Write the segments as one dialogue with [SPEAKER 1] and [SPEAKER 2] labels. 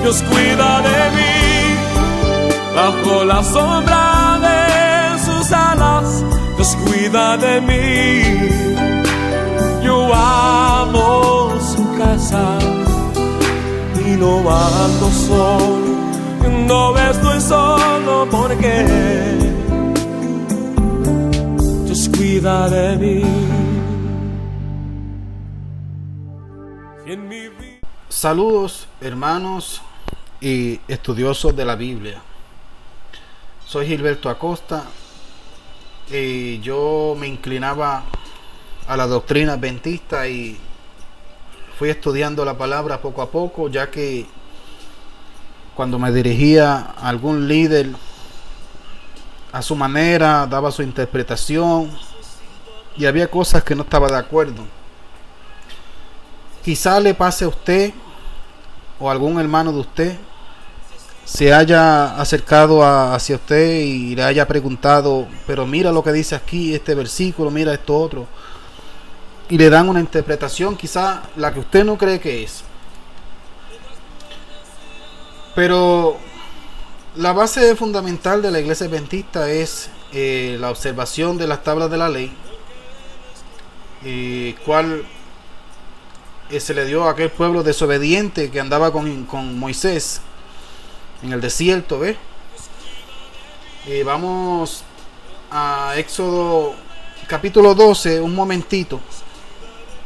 [SPEAKER 1] Dios cuida de mí, bajo la sombra de sus alas, Dios cuida de mí. Yo amo su casa y no ando solo, no estoy solo porque Dios cuida de mí. En mi vida.
[SPEAKER 2] Saludos, hermanos y estudiosos de la Biblia. Soy Gilberto Acosta y yo me inclinaba a la doctrina adventista y fui estudiando la palabra poco a poco, ya que cuando me dirigía a algún líder, a su manera, daba su interpretación y había cosas que no estaba de acuerdo. Quizá le pase a usted o algún hermano de usted se haya acercado hacia usted y le haya preguntado, pero mira lo que dice aquí este versículo, mira esto otro, y le dan una interpretación quizá la que usted no cree que es. Pero la base fundamental de la iglesia adventista es la observación de las tablas de la ley, cual se le dio a aquel pueblo desobediente que andaba con Moisés en el desierto. Vamos a Éxodo capítulo 12, un momentito,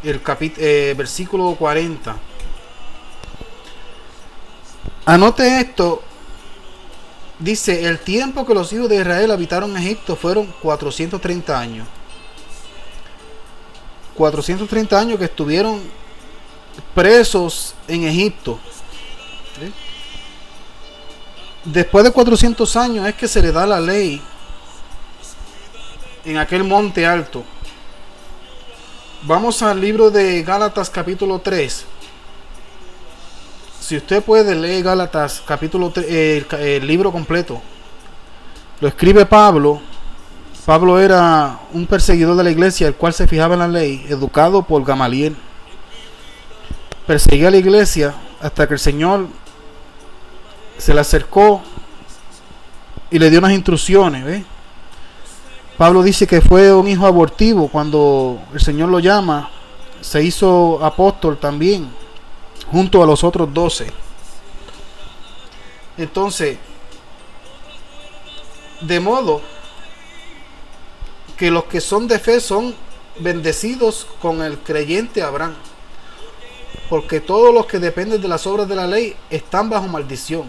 [SPEAKER 2] el versículo 40. Anote esto. Dice: el tiempo que los hijos de Israel habitaron en Egipto fueron 430 años. 430 años que estuvieron presos en Egipto. ¿Sí? Después de 400 años es que se le da la ley en aquel monte alto. Vamos al libro de Gálatas capítulo 3. Si usted puede leer Gálatas capítulo 3, el libro completo. Lo escribe Pablo. Pablo era un perseguidor de la iglesia, el cual se fijaba en la ley, educado por Gamaliel. Perseguía a la iglesia hasta que el Señor se le acercó y le dio unas instrucciones. Pablo dice que fue un hijo abortivo. Cuando el Señor lo llama, se hizo apóstol también, junto a los otros 12. Entonces, de modo que los que son de fe son bendecidos con el creyente Abraham, porque todos los que dependen de las obras de la ley están bajo maldición,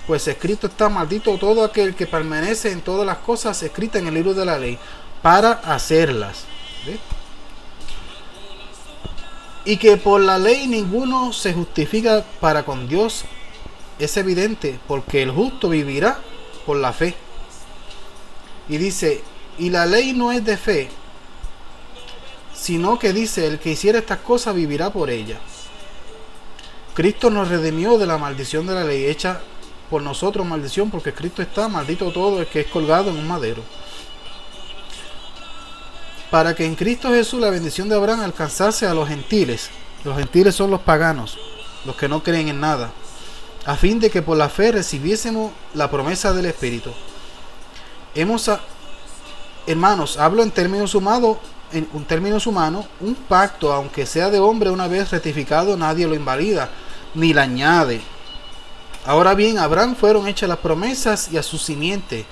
[SPEAKER 2] pues escrito está: maldito todo aquel que permanece en todas las cosas escritas en el libro de la ley para hacerlas. ¿Ves? Y que por la ley ninguno se justifica para con Dios es evidente, porque el justo vivirá por la fe. Y dice: y la ley no es de fe, sino que dice: el que hiciera estas cosas vivirá por ellas. Cristo nos redimió de la maldición de la ley, hecha por nosotros maldición, porque Cristo está: maldito todo el que es colgado en un madero, para que en Cristo Jesús la bendición de Abraham alcanzase a los gentiles. Los gentiles son los paganos, los que no creen en nada, a fin de que por la fe recibiésemos la promesa del Espíritu. Hermanos, hablo en términos humanos, un pacto, aunque sea de hombre, una vez rectificado, nadie lo invalida ni le añade. Ahora bien, a Abraham fueron hechas las promesas y a su simiente.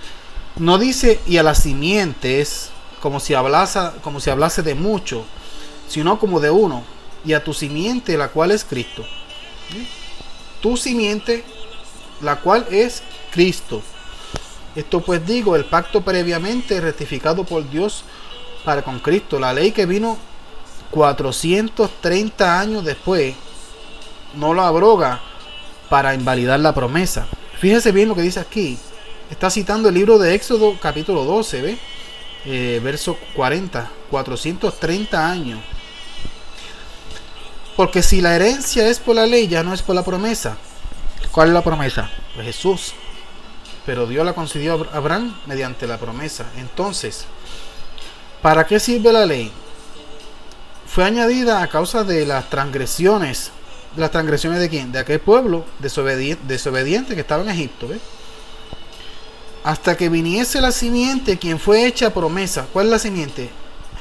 [SPEAKER 2] No dice y a las simientes como si hablase de mucho, sino como de uno, y a tu simiente, la cual es Cristo. Tu simiente, la cual es Cristo. Esto pues digo, el pacto previamente rectificado por Dios para con Cristo, la ley que vino 430 años después, no lo abroga para invalidar la promesa. Fíjese bien lo que dice aquí. Está citando el libro de Éxodo capítulo 12, verso 40, 430 años. Porque si la herencia es por la ley, ya no es por la promesa. ¿Cuál es la promesa? Pues Jesús. Pero Dios la concedió a Abraham mediante la promesa. Entonces, ¿para qué sirve la ley? Fue añadida a causa de las transgresiones las transgresiones de quién, de aquel pueblo desobediente que estaba en Egipto, ¿ves? Hasta que viniese la simiente, quien fue hecha promesa. ¿Cuál es la simiente?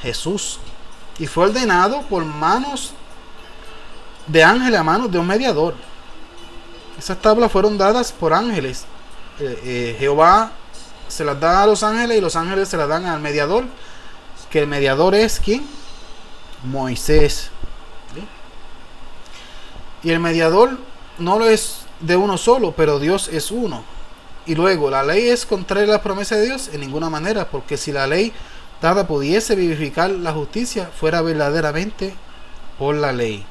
[SPEAKER 2] Jesús. Y fue ordenado por manos de ángeles, a manos de un mediador. Esas tablas fueron dadas por ángeles. Jehová se las da a los ángeles y los ángeles se las dan al mediador, que el mediador es ¿quién? Moisés. ¿Sí? Y el mediador no lo es de uno solo, pero Dios es uno. Y luego, ¿la ley es contraria a la promesa de Dios? En ninguna manera, porque si la ley dada pudiese vivificar la justicia, fuera verdaderamente por la ley.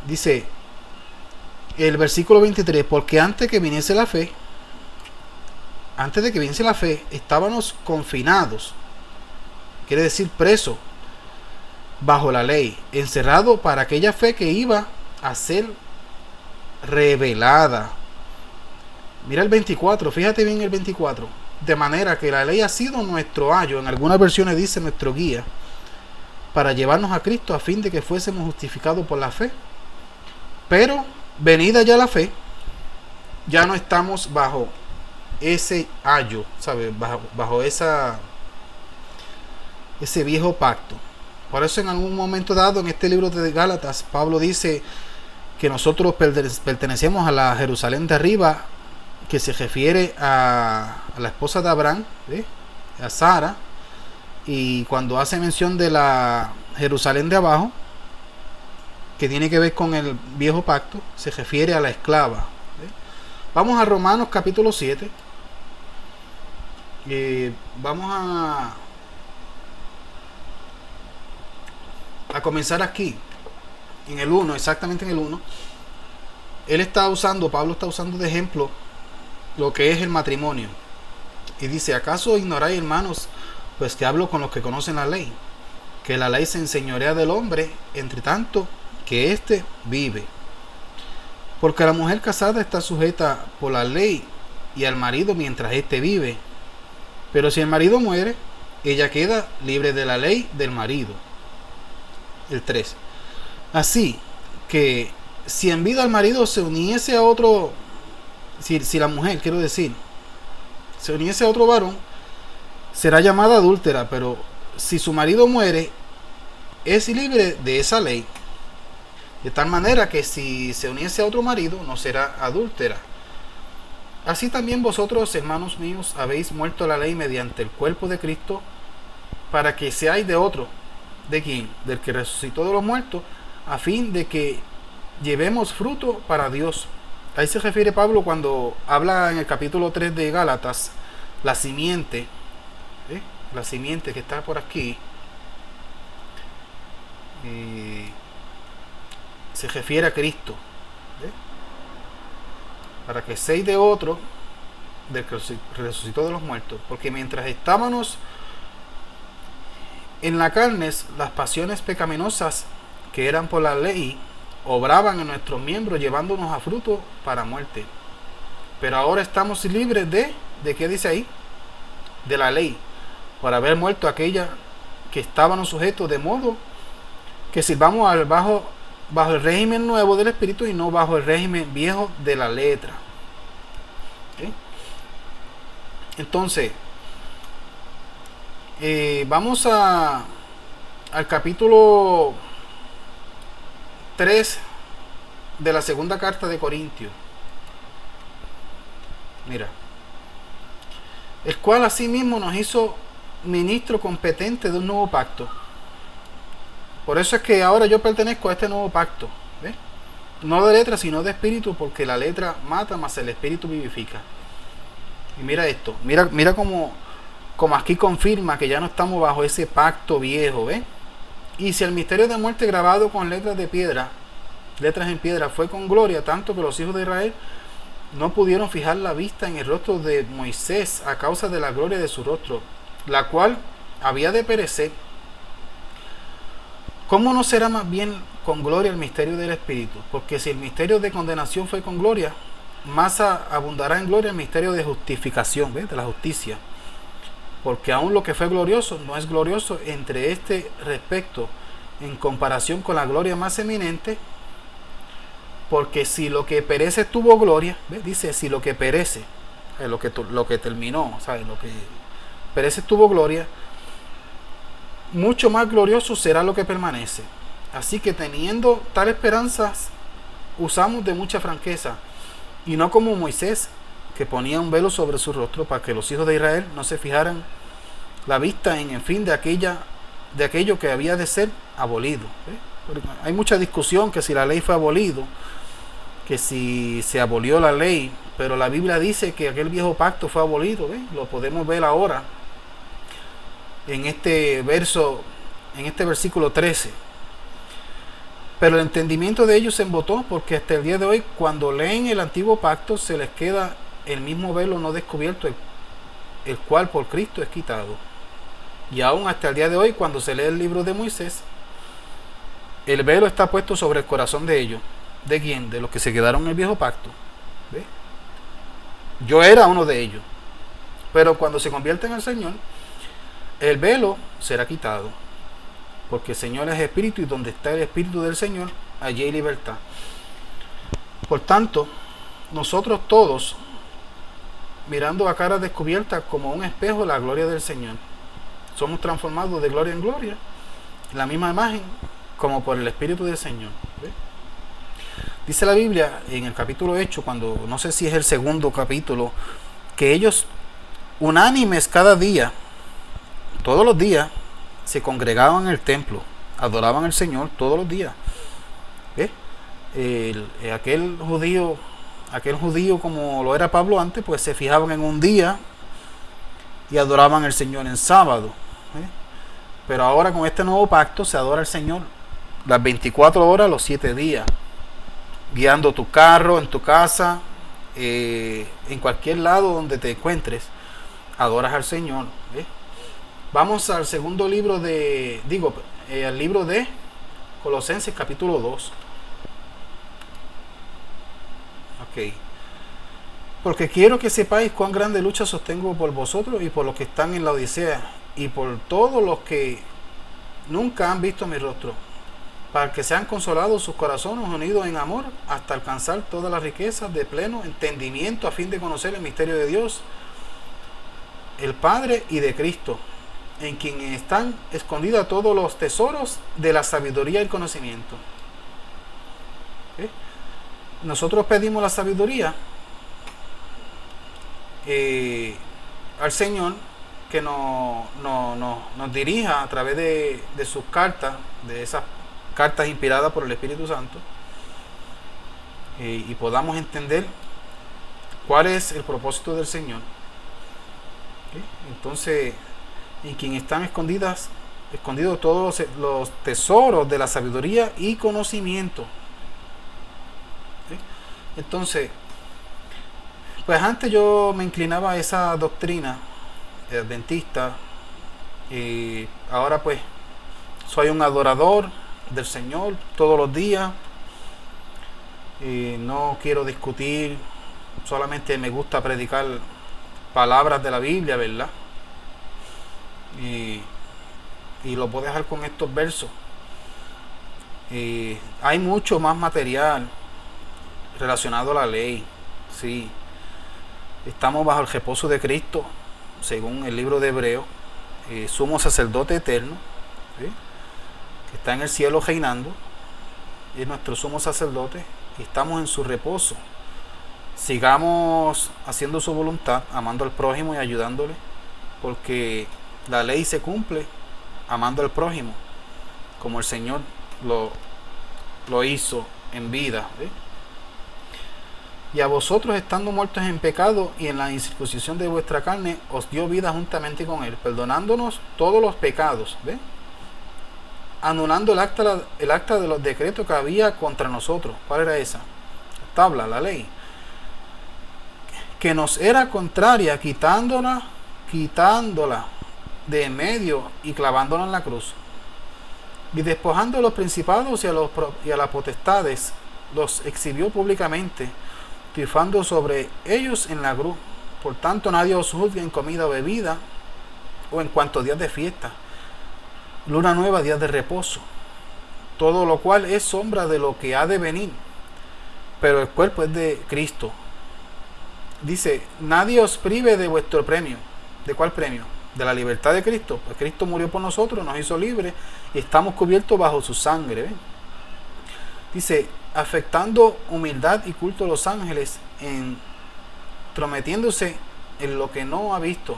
[SPEAKER 2] Dice el versículo 23, porque antes de que viniese la fe, estábamos confinados, quiere decir presos, bajo la ley, encerrados para aquella fe que iba a ser revelada. Mira el 24, fíjate bien el 24. De manera que la ley ha sido nuestro ayo, en algunas versiones dice nuestro guía, para llevarnos a Cristo a fin de que fuésemos justificados por la fe. Pero venida ya la fe, ya no estamos bajo ese ayo, ¿sabes? Bajo ese viejo pacto. Por eso en algún momento dado en este libro de Gálatas, Pablo dice que nosotros pertenecemos a la Jerusalén de arriba, que se refiere a la esposa de Abraham, ¿eh? A Sara, y cuando hace mención de la Jerusalén de abajo, que tiene que ver con el viejo pacto, se refiere a la esclava. ¿Eh? Vamos a Romanos capítulo 7. Vamos a comenzar aquí, en el 1, exactamente en el 1. Pablo está usando de ejemplo lo que es el matrimonio. Y dice, ¿acaso ignoráis, hermanos, pues que hablo con los que conocen la ley, que la ley se enseñorea del hombre, entre tanto que éste vive? Porque la mujer casada está sujeta por la ley y al marido mientras éste vive. Pero si el marido muere, ella queda libre de la ley del marido. El 3. Así que si en vida el marido se uniese a otro, si la mujer, quiero decir, se uniese a otro varón, será llamada adúltera, pero si su marido muere, es libre de esa ley. De tal manera que si se uniese a otro marido, no será adúltera. Así también vosotros, hermanos míos, habéis muerto a la ley mediante el cuerpo de Cristo, para que seáis de otro. ¿De quién? Del que resucitó de los muertos, a fin de que llevemos fruto para Dios. Ahí se refiere Pablo cuando habla en el capítulo 3 de Gálatas, la simiente, la simiente que está por aquí, se refiere a Cristo, para que seáis de otro, del que resucitó de los muertos, porque mientras estábamos en la carne, las pasiones pecaminosas que eran por la ley obraban en nuestros miembros, llevándonos a fruto para muerte. Pero ahora estamos libres ¿de qué dice ahí? De la ley, por haber muerto aquella que estábamos sujetos, de modo que sirvamos bajo el régimen nuevo del Espíritu y no bajo el régimen viejo de la letra. ¿Okay? Entonces, vamos al capítulo 3 de la segunda carta de Corintios. Mira, el cual asimismo nos hizo ministro competente de un nuevo pacto. Por eso es que ahora yo pertenezco a este nuevo pacto, ¿ves? No de letra, sino de espíritu, porque la letra mata, mas el espíritu vivifica. Y mira esto, mira como aquí confirma que ya no estamos bajo ese pacto viejo, ¿ves? Y si el misterio de muerte grabado con letras en piedra fue con gloria, tanto que los hijos de Israel no pudieron fijar la vista en el rostro de Moisés a causa de la gloria de su rostro, la cual había de perecer, ¿cómo no será más bien con gloria el misterio del Espíritu? Porque si el misterio de condenación fue con gloria, más abundará en gloria el misterio de justificación, ¿ves? De la justicia. Porque aún lo que fue glorioso no es glorioso entre este respecto, en comparación con la gloria más eminente, Porque si lo que perece tuvo gloria, ¿ves? Dice, si lo que perece, lo que terminó, ¿sabes? Lo que perece tuvo gloria, mucho más glorioso será lo que permanece. Así que teniendo tal esperanzas, usamos de mucha franqueza, y no como Moisés, que ponía un velo sobre su rostro para que los hijos de Israel no se fijaran la vista en el fin de aquello que había de ser abolido. Hay mucha discusión que si la ley fue abolido, que si se abolió la ley, pero la Biblia dice que aquel viejo pacto fue abolido. Lo podemos ver ahora en este versículo 13. Pero el entendimiento de ellos se embotó, porque hasta el día de hoy, cuando leen el antiguo pacto, se les queda el mismo velo no descubierto, el cual por Cristo es quitado. Y aún hasta el día de hoy, cuando se lee el libro de Moisés, el velo está puesto sobre el corazón de ellos. ¿De quién? De los que se quedaron en el viejo pacto. ¿Ve? Yo era uno de ellos. Pero cuando se convierten al Señor, el velo será quitado. Porque el Señor es espíritu, y donde está el espíritu del Señor, allí hay libertad. Por tanto, nosotros todos, mirando a cara descubierta como un espejo la gloria del Señor, somos transformados de gloria en gloria, en la misma imagen, como por el Espíritu del Señor. ¿Ve? Dice la Biblia en el capítulo Hechos, cuando no sé si es el segundo capítulo, que ellos unánimes cada día, todos los días, se congregaban en el templo, adoraban al Señor todos los días. ¿Ve? Aquel judío como lo era Pablo antes, pues se fijaban en un día y adoraban al Señor en sábado. Pero ahora con este nuevo pacto se adora al Señor las 24 horas, los 7 días, guiando tu carro, en tu casa, en cualquier lado donde te encuentres, adoras al Señor. Vamos al segundo libro al libro de Colosenses capítulo 2. Ok. Porque quiero que sepáis cuán grande lucha sostengo por vosotros y por los que están en la Odisea, y por todos los que nunca han visto mi rostro, para que sean consolados sus corazones unidos en amor, hasta alcanzar todas las riquezas de pleno entendimiento, a fin de conocer el misterio de Dios, el Padre, y de Cristo, en quien están escondidos todos los tesoros de la sabiduría y el conocimiento. Nosotros pedimos la sabiduría al Señor, que nos dirija a través de sus cartas, de esas cartas inspiradas por el Espíritu Santo, y podamos entender cuál es el propósito del Señor. Entonces, en quien están escondidos todos los tesoros de la sabiduría y conocimiento. Entonces, pues antes yo me inclinaba a esa doctrina adventista, y ahora pues soy un adorador del Señor todos los días, y no quiero discutir, solamente me gusta predicar palabras de la Biblia, ¿verdad? Y lo puedo dejar con estos versos. Hay mucho más material relacionado a la ley, sí. Estamos bajo el reposo de Cristo, según el libro de Hebreos, sumo sacerdote eterno, ¿sí?, que está en el cielo reinando, es nuestro sumo sacerdote, y estamos en su reposo. Sigamos haciendo su voluntad, amando al prójimo y ayudándole, porque la ley se cumple amando al prójimo, como el Señor lo hizo en vida. ¿Sí? Y a vosotros, estando muertos en pecado y en la incircuncisión de vuestra carne, os dio vida juntamente con él, perdonándonos todos los pecados, ¿ve?, anulando el acta de los decretos que había contra nosotros. ¿Cuál era esa? La tabla, la ley, que nos era contraria, quitándola de en medio y clavándola en la cruz. Y despojando a los principados y a las potestades, los exhibió públicamente, triunfando sobre ellos en la cruz. Por tanto, nadie os juzgue en comida o bebida, o en cuanto a días de fiesta, luna nueva, días de reposo, todo lo cual es sombra de lo que ha de venir, pero el cuerpo es de Cristo. Dice, nadie os prive de vuestro premio. ¿De cuál premio? De la libertad de Cristo. Pues Cristo murió por nosotros, nos hizo libres y estamos cubiertos bajo su sangre. ¿Ven? Dice, afectando humildad y culto a los ángeles, entrometiéndose en lo que no ha visto,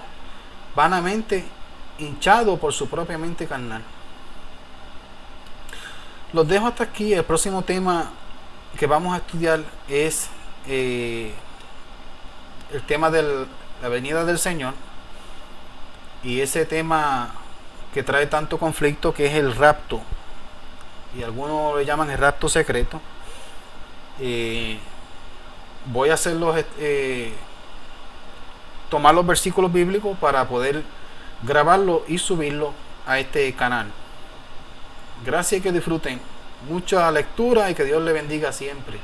[SPEAKER 2] vanamente hinchado por su propia mente carnal. Los dejo hasta aquí. El próximo tema que vamos a estudiar es el tema de la venida del Señor, y ese tema que trae tanto conflicto, que es el rapto, y algunos le llaman el rapto secreto. Voy a hacerlos tomar los versículos bíblicos para poder grabarlo y subirlo a este canal. Gracias y que disfruten mucha lectura y que Dios le bendiga siempre.